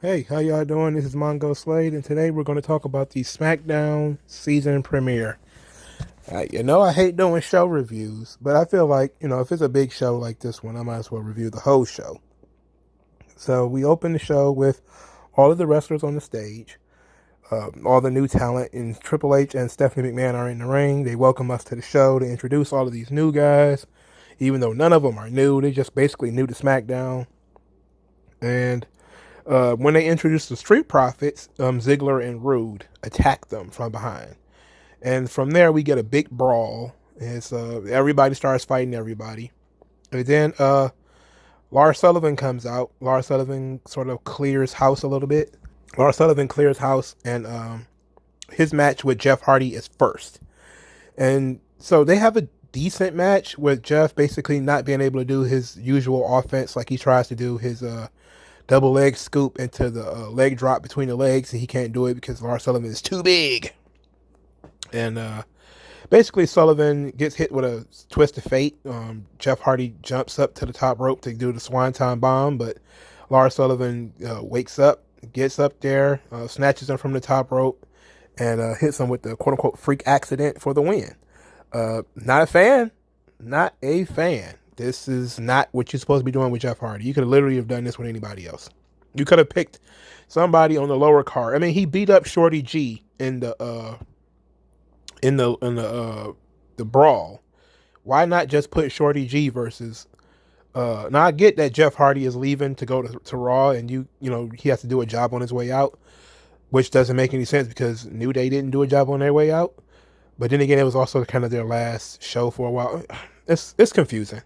Hey, how y'all doing? This is Mongo Slade, and today we're going to talk about the SmackDown season premiere. I hate doing show reviews, but I feel like, if it's a big show like this one, I might as well review the whole show. So we open the show with all of the wrestlers on the stage, all the new talent, and Triple H and Stephanie McMahon are in the ring. They welcome us to the show. They introduce all of these new guys, even though none of them are new. They just basically new to SmackDown. And when they introduced the Street Profits, Ziggler and Rude attack them from behind, and from there we get a big brawl. As everybody starts fighting everybody, and then Lars Sullivan comes out. Lars Sullivan sort of clears house a little bit. Lars Sullivan clears house, and his match with Jeff Hardy is first, and so they have a decent match with Jeff basically not being able to do his usual offense like he tries to do his double leg scoop into the leg drop between the legs, and he can't do it because Lars Sullivan is too big. And basically, Sullivan gets hit with a twist of fate. Jeff Hardy jumps up to the top rope to do the swanton bomb, but Lars Sullivan wakes up, gets up there, snatches him from the top rope, and hits him with the quote unquote freak accident for the win. Not a fan. Not a fan. This is not what you're supposed to be doing with Jeff Hardy. You could literally have done this with anybody else. You could have picked somebody on the lower card. I mean, he beat up Shorty G in the brawl. Why not just put Shorty G versus? Now I get that Jeff Hardy is leaving to go to Raw, and he has to do a job on his way out, which doesn't make any sense because New Day didn't do a job on their way out. But then again, it was also kind of their last show for a while. It's confusing.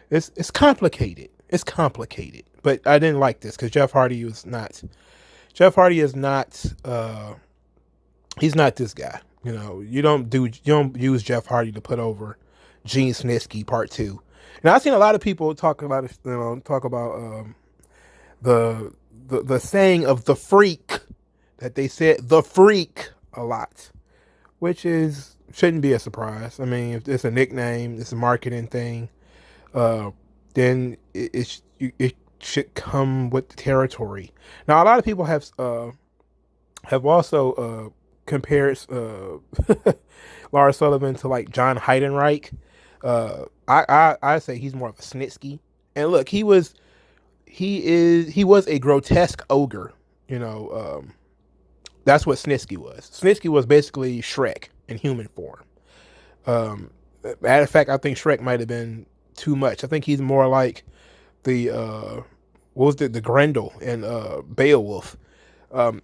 It's complicated. It's complicated. But I didn't like this because Jeff Hardy was not. Jeff Hardy is not. He's not this guy. You don't use Jeff Hardy to put over Gene Snitsky Part 2. Now I've seen a lot of people talk about the saying of the freak, that they said the freak a lot, which shouldn't be a surprise. I mean, if it's a nickname, it's a marketing thing, then it should come with the territory. Now, a lot of people have also compared Lars Sullivan to like John Heidenreich. I say he's more of a Snitsky. And look, he was a grotesque ogre. That's what Snitsky was. Snitsky was basically Shrek in human form. Matter of fact, I think Shrek might have been too much. I think he's more like the the Grendel and Beowulf.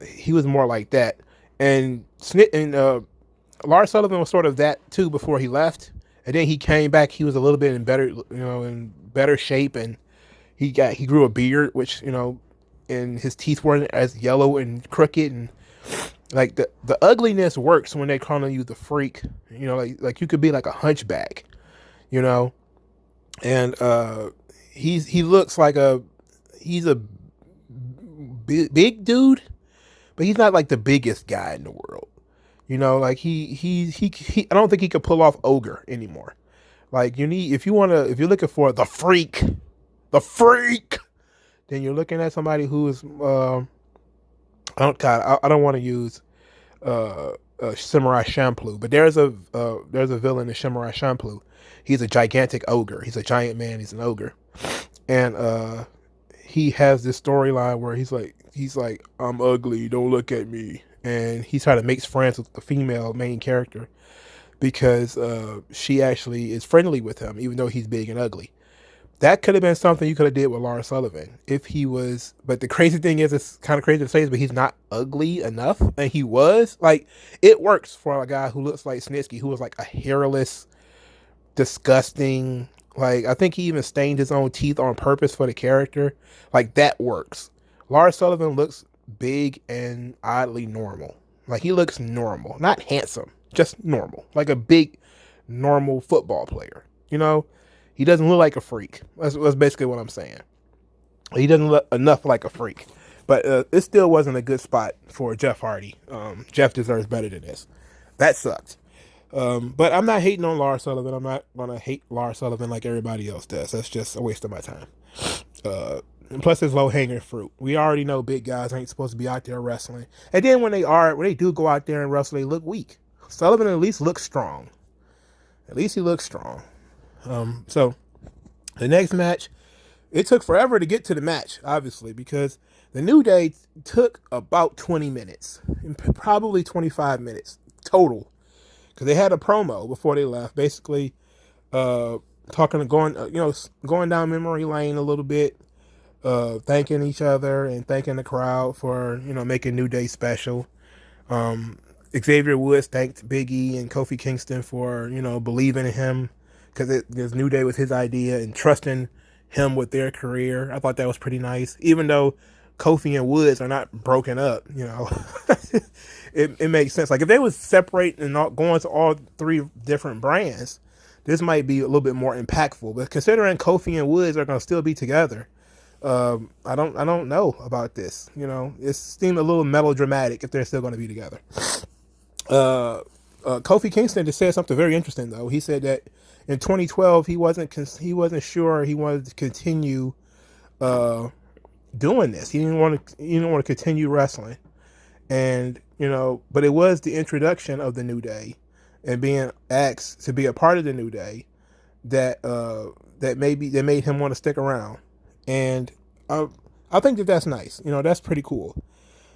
He was more like that. And Lars Sullivan was sort of that too before he left. And then he came back. He was a little bit in better shape, and he grew a beard, which and his teeth weren't as yellow and crooked, and like the ugliness works when they call you the freak. Like you could be like a hunchback, and he looks like he's a big dude, but he's not like the biggest guy in the world. Like he I don't think he could pull off ogre anymore. Like if you're looking for the freak, then you're looking at somebody who is I don't want to use Samurai Champloo, but there's a villain in Samurai Champloo. He's a gigantic ogre. He's a giant man. He's an ogre, and he has this storyline where he's like I'm ugly. Don't look at me. And he's trying to make friends with the female main character because she actually is friendly with him, even though he's big and ugly. That could have been something you could have did with Lars Sullivan if he was. But the crazy thing is, it's kind of crazy to say this, but he's not ugly enough, and he was. Like, it works for a guy who looks like Snitsky, who was like a hairless, disgusting. Like, I think he even stained his own teeth on purpose for the character. Like, that works. Lars Sullivan looks big and oddly normal. Like, he looks normal, not handsome, just normal, like a big normal football player. He doesn't look like a freak. That's basically what I'm saying. He doesn't look enough like a freak, but it still wasn't a good spot for Jeff Hardy. Jeff deserves better than this. That sucked. But I'm not hating on Lars Sullivan. I'm not gonna hate Lars Sullivan like everybody else does. That's just a waste of my time. And plus, it's low hanging fruit. We already know big guys ain't supposed to be out there wrestling. And then when they do go out there and wrestle, they look weak. Sullivan at least looks strong. At least he looks strong. So the next match, it took forever to get to the match, obviously, because the New Day took about 20 minutes, probably 25 minutes total, because they had a promo before they left, basically going down memory lane a little bit, thanking each other and thanking the crowd for making New Day special. Xavier Woods thanked Big E and Kofi Kingston for believing in him, because New Day was his idea and trusting him with their career. I thought that was pretty nice, even though Kofi and Woods are not broken up. It makes sense. Like if they was separate and not going to all three different brands, this might be a little bit more impactful. But considering Kofi and Woods are going to still be together, I don't know about this. It seemed a little melodramatic if they're still going to be together. Kofi Kingston just said something very interesting though. He said that in 2012 he wasn't sure he wanted to continue doing this. He didn't want to continue wrestling, and but it was the introduction of the New Day and being asked to be a part of the New Day that made him want to stick around. And I think that's nice. That's pretty cool.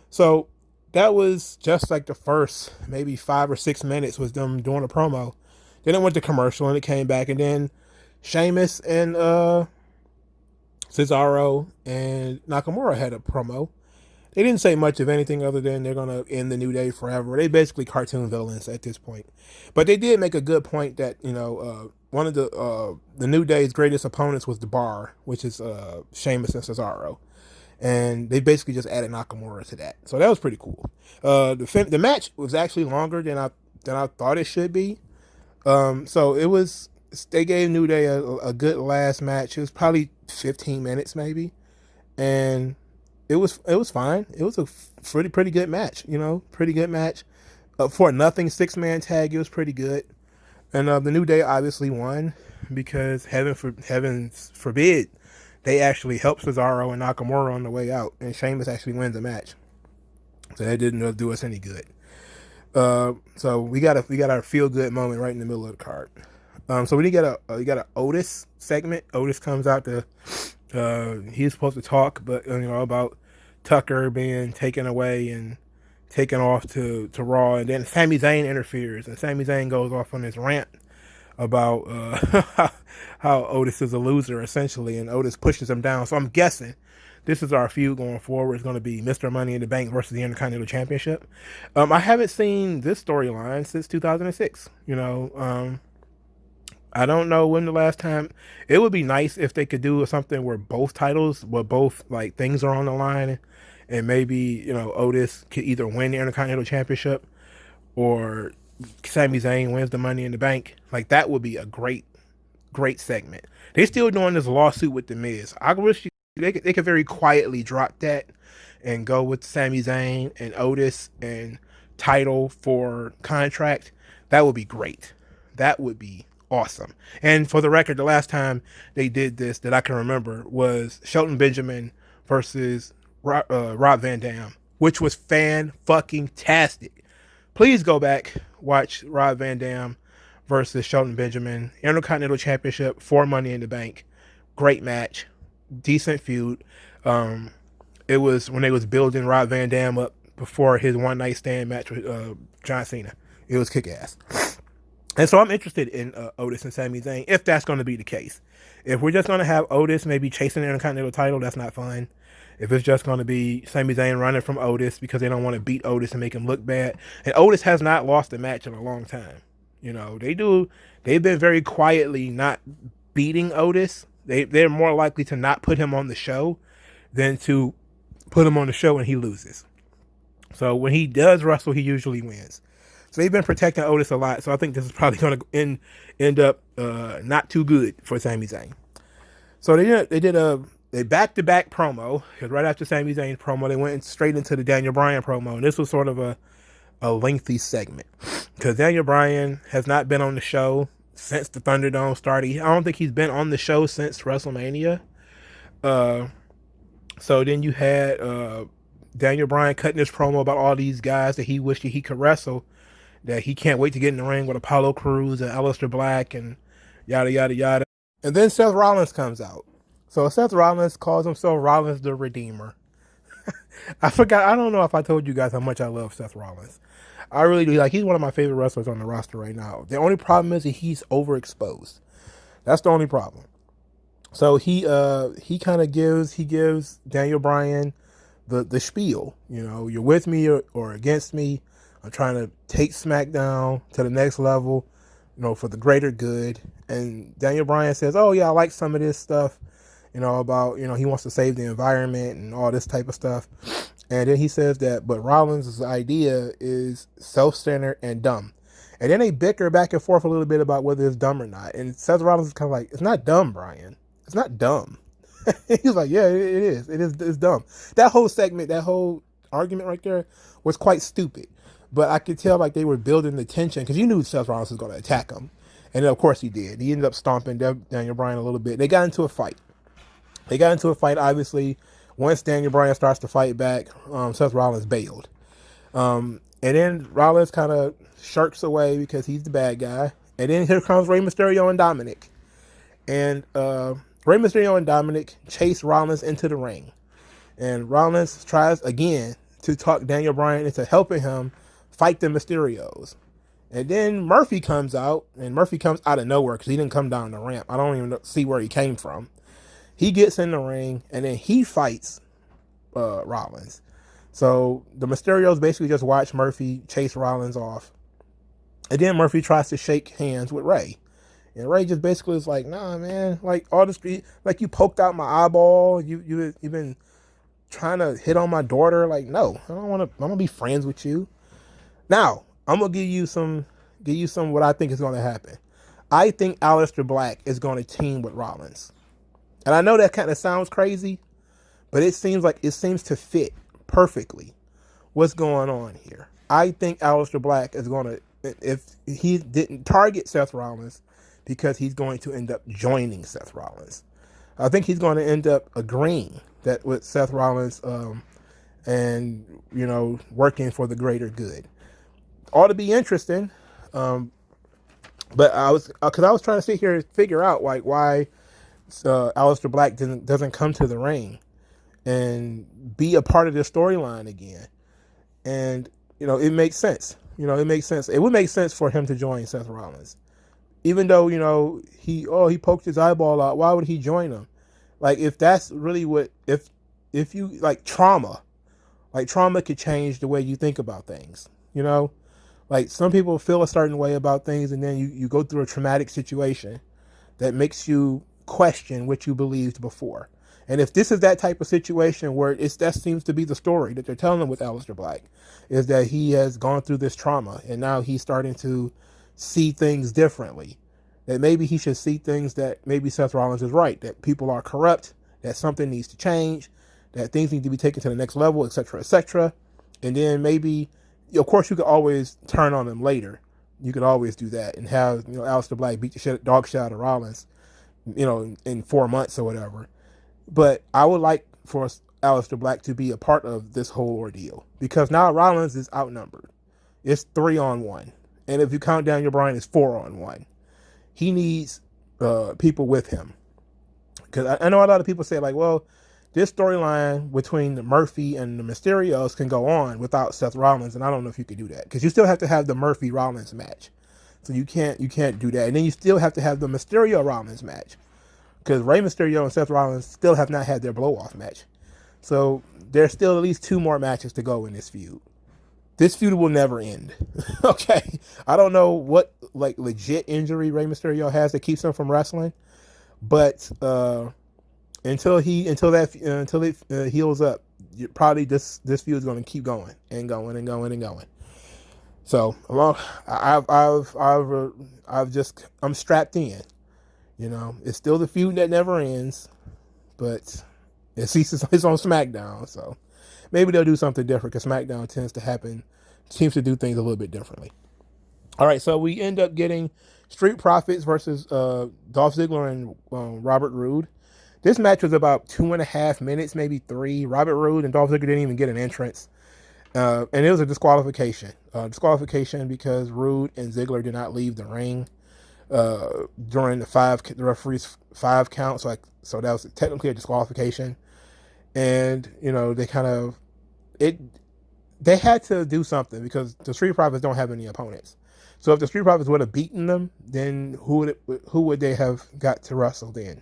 So that was just like the first maybe 5 or 6 minutes was them doing a promo. Then it went to commercial and it came back, and then Sheamus and Cesaro and Nakamura had a promo. They didn't say much of anything other than they're gonna end the New Day forever. They basically cartoon villains at this point, but they did make a good point that one of the New Day's greatest opponents was the Bar, which is Sheamus and Cesaro, and they basically just added Nakamura to that. So that was pretty cool. The match was actually longer than I thought it should be. So it was. They gave New Day a good last match. It was probably 15 minutes maybe, and it was fine. It was a pretty good match. Pretty good match. For a nothing 6-man tag, it was pretty good. And the New Day obviously won because heaven forbid they actually helped Cesaro and Nakamura on the way out, and Sheamus actually wins the match. So that didn't do us any good. So we got our feel good moment right in the middle of the card. So we got an Otis segment. Otis comes out to he's supposed to talk, but about Tucker being taken away and taken off to Raw, and then Sami Zayn interferes, and Sami Zayn goes off on his rant about how Otis is a loser essentially, and Otis pushes him down. So I'm guessing this is our feud going forward. It's going to be Mr. Money in the Bank versus the Intercontinental Championship. I haven't seen this storyline since 2006. I don't know when the last time. It would be nice if they could do something where both like things are on the line, and maybe Otis could either win the Intercontinental Championship or Sami Zayn wins the Money in the Bank. Like that would be a great segment. They're still doing this lawsuit with the Miz. I wish they could very quietly drop that and go with Sami Zayn and Otis and title for contract. That would be great. That would be awesome. And for the record, the last time they did this that I can remember was Shelton Benjamin versus Rob Van Dam, which was fan-fucking-tastic. Please go back, watch Rob Van Dam versus Shelton Benjamin, Intercontinental Championship for Money in the Bank. Great match, decent feud. It was when they was building Rob Van Dam up before his one-night stand match with John Cena. It was kick-ass. And so I'm interested in Otis and Sami Zayn, if that's going to be the case. If we're just going to have Otis maybe chasing the Intercontinental title, that's not fun. If it's just going to be Sami Zayn running from Otis because they don't want to beat Otis and make him look bad. And Otis has not lost a match in a long time. They've been very quietly not beating Otis. They're more likely to not put him on the show than to put him on the show and he loses. So when he does wrestle, he usually wins. So they've been protecting Otis a lot. So I think this is probably going to end up not too good for Sami Zayn. So they did a back-to-back promo, because right after Sami Zayn's promo, they went straight into the Daniel Bryan promo. And this was sort of a lengthy segment, because Daniel Bryan has not been on the show since the Thunderdome started. I don't think he's been on the show since WrestleMania. So then you had Daniel Bryan cutting his promo about all these guys that he wished that he could wrestle, that he can't wait to get in the ring with Apollo Crews and Aleister Black and yada yada yada. And then Seth Rollins comes out. So Seth Rollins calls himself Rollins the Redeemer. I forgot. I don't know if I told you guys how much I love Seth Rollins. I really do. Like, he's one of my favorite wrestlers on the roster right now. The only problem is that he's overexposed. That's the only problem. So he kind of gives Daniel Bryan the spiel. You know, you're with me or against me. I'm trying to take SmackDown to the next level, you know, for the greater good. And Daniel Bryan says, "Oh yeah, I like some of this stuff, you know, about, you know, he wants to save the environment and all this type of stuff." And then he says that, but Rollins' idea is self-centered and dumb. And then they bicker back and forth a little bit about whether it's dumb or not. And Seth Rollins is kind of like, "It's not dumb, Bryan. It's not dumb." He's like, "Yeah, it is. It's dumb." That whole segment, that whole argument right there was quite stupid. But I could tell like they were building the tension because you knew Seth Rollins was going to attack him. And then, of course, he did. He ended up stomping Daniel Bryan a little bit. They got into a fight. Obviously. Once Daniel Bryan starts to fight back, Seth Rollins bailed. And then Rollins kind of shirks away because he's the bad guy. And then here comes Rey Mysterio and Dominic. And Rey Mysterio and Dominic chase Rollins into the ring. And Rollins tries again to talk Daniel Bryan into helping him fight the Mysterios. And then Murphy comes out, and Murphy comes out of nowhere because he didn't come down the ramp. I don't even see where he came from. He gets in the ring, and then he fights Rollins. So the Mysterios basically just watch Murphy chase Rollins off. And then Murphy tries to shake hands with Rey. And Rey just basically is like, "Nah, man, like all this, like you poked out my eyeball. You've been trying to hit on my daughter. Like, no, I don't want to. I'm gonna be friends with you. Now, I'm gonna give you some what I think is gonna happen. I think Aleister Black is gonna team with Rollins. And I know that kind of sounds crazy, but it seems to fit perfectly what's going on here. I think Aleister Black is going to, if he didn't target Seth Rollins, because he's going to end up joining Seth Rollins. I think he's going to end up agreeing that with Seth Rollins and, you know, working for the greater good. Ought to be interesting. But I was trying to sit here and figure out like why Aleister Black doesn't come to the ring and be a part of this storyline again. And, you know, it makes sense. You know, it makes sense. It would make sense for him to join Seth Rollins. Even though, you know, he poked his eyeball out, why would he join him? Like, if that's really what, if you, like, trauma could change the way you think about things, you know? Like, some people feel a certain way about things, and then you go through a traumatic situation that makes you question what you believed before. And if this is that type of situation where that seems to be the story that they're telling with Aleister Black, is that he has gone through this trauma and now he's starting to see things differently. That maybe he should see things that maybe Seth Rollins is right, that people are corrupt, that something needs to change, that things need to be taken to the next level, etc., etc. And then maybe, of course, you could always turn on them later. You could always do that and have, you know, Aleister Black beat the dog shit out of Rollins, you know, in 4 months or whatever. But I would like for Aleister Black to be a part of this whole ordeal because now Rollins is outnumbered. It's 3-on-1. And if you count Daniel Bryan, it's 4-on-1. He needs people with him. Because I know a lot of people say, like, well, this storyline between the Murphy and the Mysterios can go on without Seth Rollins, and I don't know if you could do that. Because you still have to have the Murphy-Rollins match. So you can't do that. And then you still have to have the Mysterio-Rollins match. Because Rey Mysterio and Seth Rollins still have not had their blow-off match. So there's still at least 2 more matches to go in this feud. This feud will never end. Okay? I don't know what, like, legit injury Rey Mysterio has that keeps him from wrestling. But until it heals up, probably this feud is going to keep going and going and going and going. So I'm strapped in. You know, it's still the feud that never ends, but it's on SmackDown, so maybe they'll do something different because SmackDown seems to do things a little bit differently. All right, so we end up getting Street Profits versus Dolph Ziggler and Robert Roode. This match was about 2.5 minutes, maybe 3. Robert Roode and Dolph Ziggler didn't even get an entrance. And it was a disqualification. Disqualification because Roode and Ziggler did not leave the ring during the referee's 5 count. So that was technically a disqualification. And, they had to do something because the Street Profits don't have any opponents. So if the Street Profits would have beaten them, then who would they have got to wrestle then?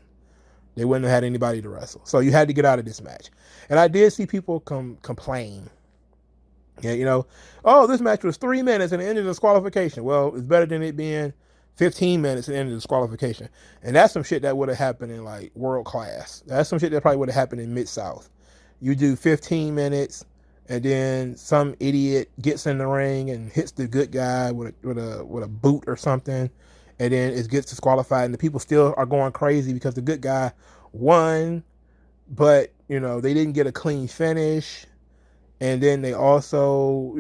They wouldn't have had anybody to wrestle. So you had to get out of this match. And I did see people complain. Yeah, oh, this match was 3 minutes and it ended in disqualification. Well, it's better than it being 15 minutes and ended in disqualification. And that's some shit that would have happened in like world class. That's some shit that probably would have happened in Mid-South. You do 15 minutes and then some idiot gets in the ring and hits the good guy with a boot or something, and then it gets disqualified, and the people still are going crazy because the good guy won, but they didn't get a clean finish, and then they also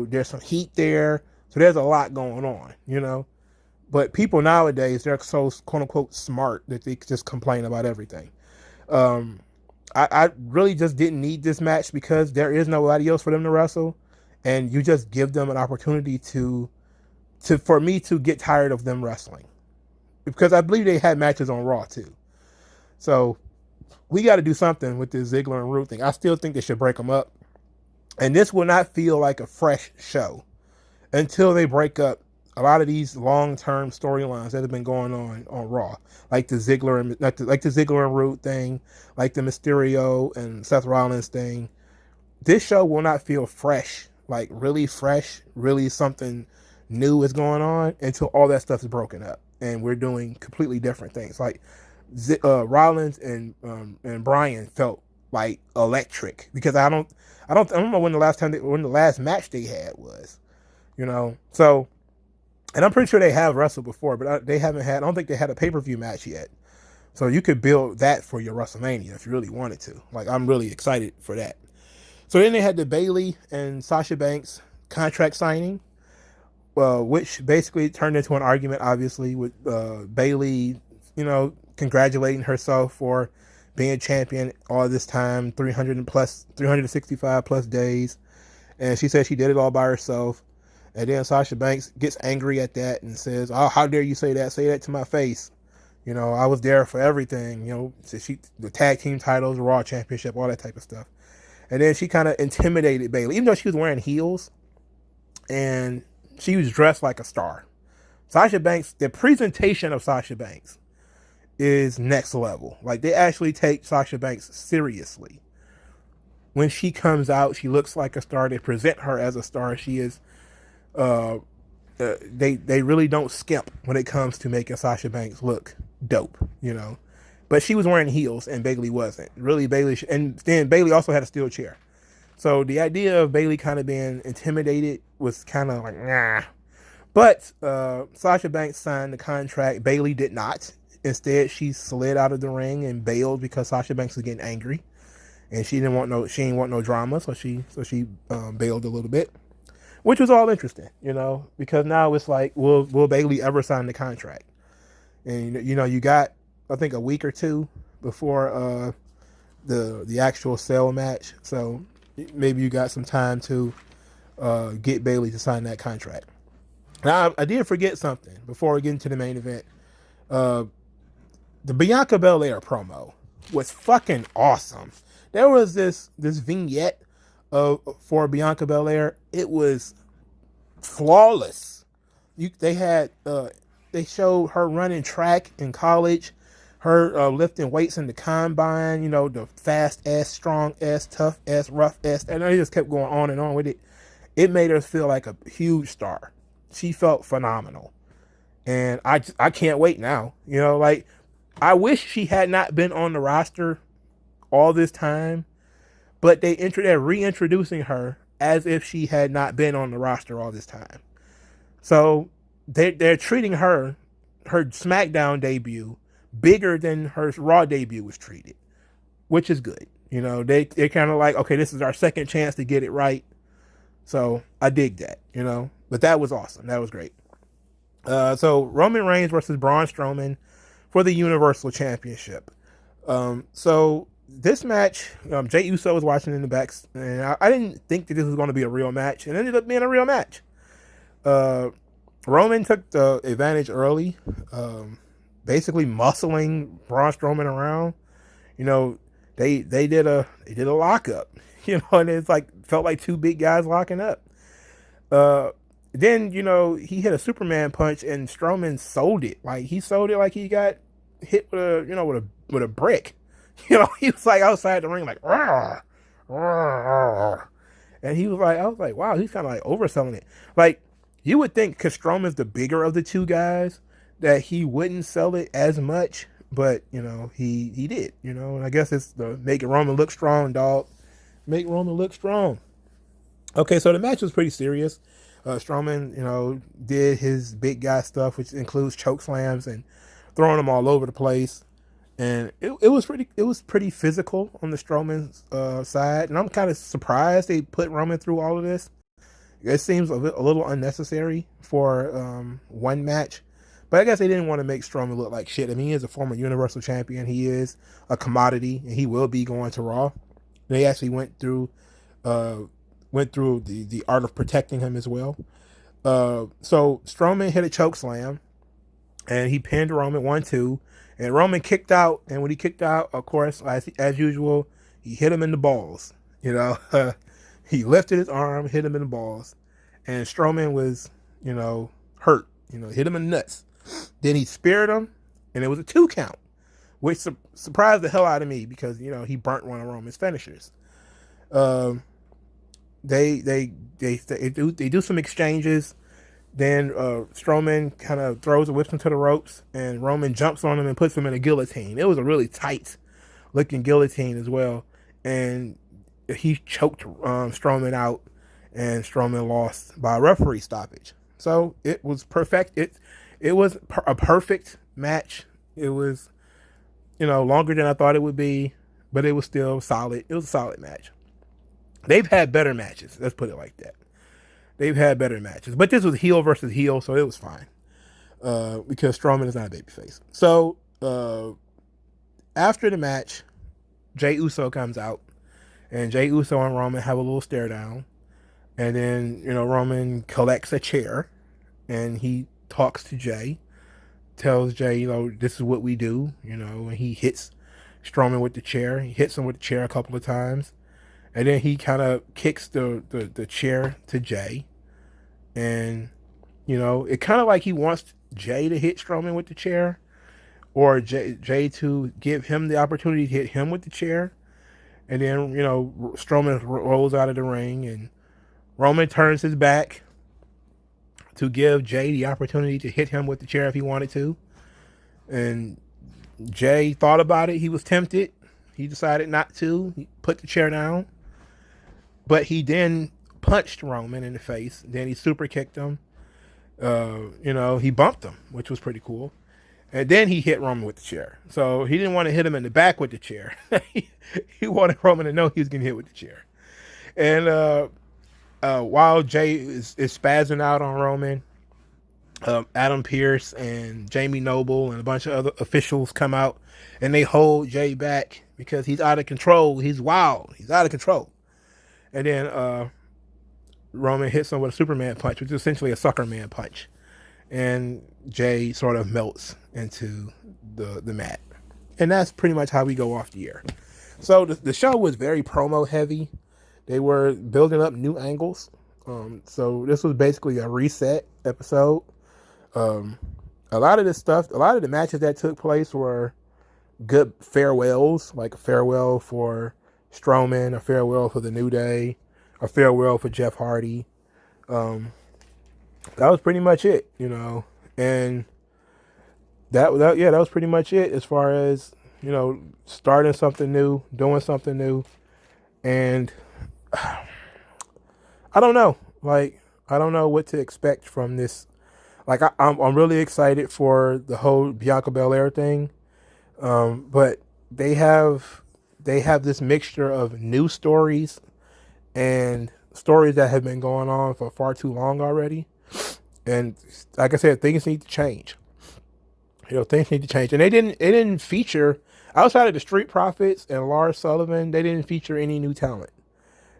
there's some heat there, so there's a lot going on, but people nowadays, they're so quote unquote smart that they just complain about everything. I really just didn't need this match because there is nobody else for them to wrestle, and you just give them an opportunity for me to get tired of them wrestling, because I believe they had matches on Raw too. So we got to do something with this Ziggler and Roode thing. I still think they should break them up, and this will not feel like a fresh show until they break up a lot of these long-term storylines that have been going on Raw, like the Ziggler and Roode thing, like the Mysterio and Seth Rollins thing. This show will not feel fresh, like really fresh, really something new is going on until all that stuff is broken up and we're doing completely different things. Like Rollins and Bryan felt like electric because I don't know when the last match they had was, so. And I'm pretty sure they have wrestled before, but I don't think they had a pay-per-view match yet. So you could build that for your WrestleMania if you really wanted to. Like, I'm really excited for that. So then they had the Bayley and Sasha Banks contract signing, which basically turned into an argument, obviously, with Bayley, congratulating herself for being champion all this time, 365 plus days. And she said she did it all by herself. And then Sasha Banks gets angry at that and says, "Oh, how dare you say that? Say that to my face. I was there for everything. So the tag team titles, Raw Championship, all that type of stuff." And then she kind of intimidated Bayley, even though she was wearing heels and she was dressed like a star. Sasha Banks, the presentation of Sasha Banks is next level. Like, they actually take Sasha Banks seriously. When she comes out, she looks like a star. They present her as a star. She is. They really don't skimp when it comes to making Sasha Banks look dope, But she was wearing heels and Bayley wasn't. Really, and then Bayley also had a steel chair. So the idea of Bayley kind of being intimidated was kind of like, nah. But Sasha Banks signed the contract. Bayley did not. Instead, she slid out of the ring and bailed because Sasha Banks was getting angry, and she didn't want no drama, so she bailed a little bit. Which was all interesting, because now it's like, will Bayley ever sign the contract? And, you got, I think, a week or two before the actual sale match. So maybe you got some time to get Bayley to sign that contract. Now, I did forget something before we get into the main event. The Bianca Bel Air promo was fucking awesome. There was this vignette for Bianca Bel Air. It was flawless. They showed her running track in college, her lifting weights in the combine, the fast ass, strong ass, tough ass, rough ass, and they just kept going on and on with it. It made her feel like a huge star. She felt phenomenal, and I can't wait now. Like, I wish she had not been on the roster all this time, but they're reintroducing her as if she had not been on the roster all this time. So they're treating her SmackDown debut bigger than her Raw debut was treated, which is good. They're kind of like, okay, this is our second chance to get it right. So I dig that, but that was awesome. That was great. So Roman Reigns versus Braun Strowman for the Universal Championship. So this match, Jey Uso was watching in the back, and I didn't think that this was going to be a real match. It ended up being a real match. Uh, Roman took the advantage early, basically muscling Braun Strowman around. You know, they did a lockup. You know, and it's like felt like two big guys locking up. Uh, then he hit a Superman punch, and Strowman sold it. Like he sold it like he got hit with a brick. He was like outside the ring like, "Rawr, rawr." And he was like, I was like, wow, he's kind of like overselling it. Like you would think, because Strowman's the bigger of the two guys, that he wouldn't sell it as much, but he did. And I guess it's the make Roman look strong, dog. Make Roman look strong. Okay, so the match was pretty serious. Strowman, did his big guy stuff, which includes choke slams and throwing them all over the place. And it was pretty physical on the Strowman side. And I'm kind of surprised they put Roman through all of this. It seems a little unnecessary for one match. But I guess they didn't want to make Strowman look like shit. I mean, he is a former Universal Champion. He is a commodity, and he will be going to Raw. They actually went through the art of protecting him as well. So Strowman hit a choke slam, and he pinned Roman 1-2, and Roman kicked out. And when he kicked out, of course, as usual, he hit him in the balls. He lifted his arm, hit him in the balls, and Strowman was hurt. Hit him in the nuts. Then he speared him, and it was a 2 count, which surprised the hell out of me because he burnt one of Roman's finishers. They do some exchanges. Then Strowman kind of throws a whips into the ropes, and Roman jumps on him and puts him in a guillotine. It was a really tight looking guillotine as well, and he choked Strowman out, and Strowman lost by a referee stoppage. So it was perfect. It was a perfect match. It was longer than I thought it would be, but it was still solid. It was a solid match. They've had better matches. Let's put it like that. They've had better matches. But this was heel versus heel, so it was fine. Because Strowman is not a babyface. So, after the match, Jey Uso comes out. And Jey Uso and Roman have a little stare down. And then, Roman collects a chair. And he talks to Jey. Tells Jey, this is what we do. And he hits Strowman with the chair. He hits him with the chair a couple of times. And then he kind of kicks the chair to Jey. And, it kind of like he wants Jey to hit Strowman with the chair. Or Jey to give him the opportunity to hit him with the chair. And then, Strowman rolls out of the ring. And Roman turns his back to give Jey the opportunity to hit him with the chair if he wanted to. And Jey thought about it. He was tempted. He decided not to. He put the chair down. But he then punched Roman in the face. Then he super kicked him. He bumped him, which was pretty cool. And then he hit Roman with the chair. So he didn't want to hit him in the back with the chair. He wanted Roman to know he was getting hit with the chair. And while Jey is spazzing out on Roman, Adam Pearce and Jamie Noble and a bunch of other officials come out, and they hold Jey back because he's out of control. He's wild. He's out of control. And then Roman hits him with a Superman punch, which is essentially a sucker man punch. And Jey sort of melts into the mat. And that's pretty much how we go off the air. So the show was very promo heavy. They were building up new angles. So this was basically a reset episode. A lot of the matches that took place were good farewells, like a farewell for Strowman, a farewell for the New Day, a farewell for Jeff Hardy. That was pretty much it, and that was pretty much it as far as, starting something new, doing something new. And I don't know, I don't know what to expect from this. I'm really excited for the whole Bianca Bel Air thing. But they have this mixture of new stories and stories that have been going on for far too long already. And like I said, things need to change. Things need to change. And they didn't feature, Outside of the Street Profits and Lars Sullivan, they didn't feature any new talent.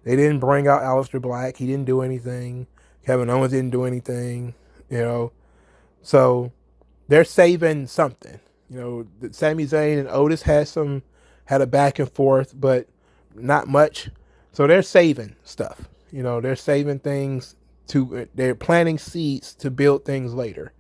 They didn't bring out Aleister Black. He didn't do anything. Kevin Owens didn't do anything. You know, so they're saving something. You know, Sami Zayn and Otis had a back and forth, but not much. So they're saving stuff. You know, they're saving things they're planting seeds to build things later,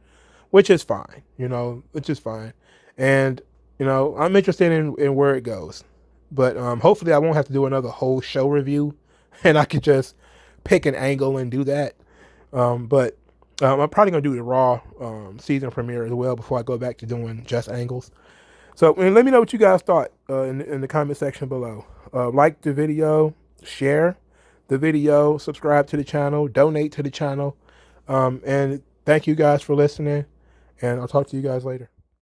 which is fine. You know, which is fine. And, you know, I'm interested in where it goes. But hopefully I won't have to do another whole show review and I can just pick an angle and do that. But I'm probably going to do the Raw season premiere as well before I go back to doing just angles. So let me know what you guys thought in the comment section below. Like the video, share the video, subscribe to the channel, donate to the channel. And thank you guys for listening. And I'll talk to you guys later.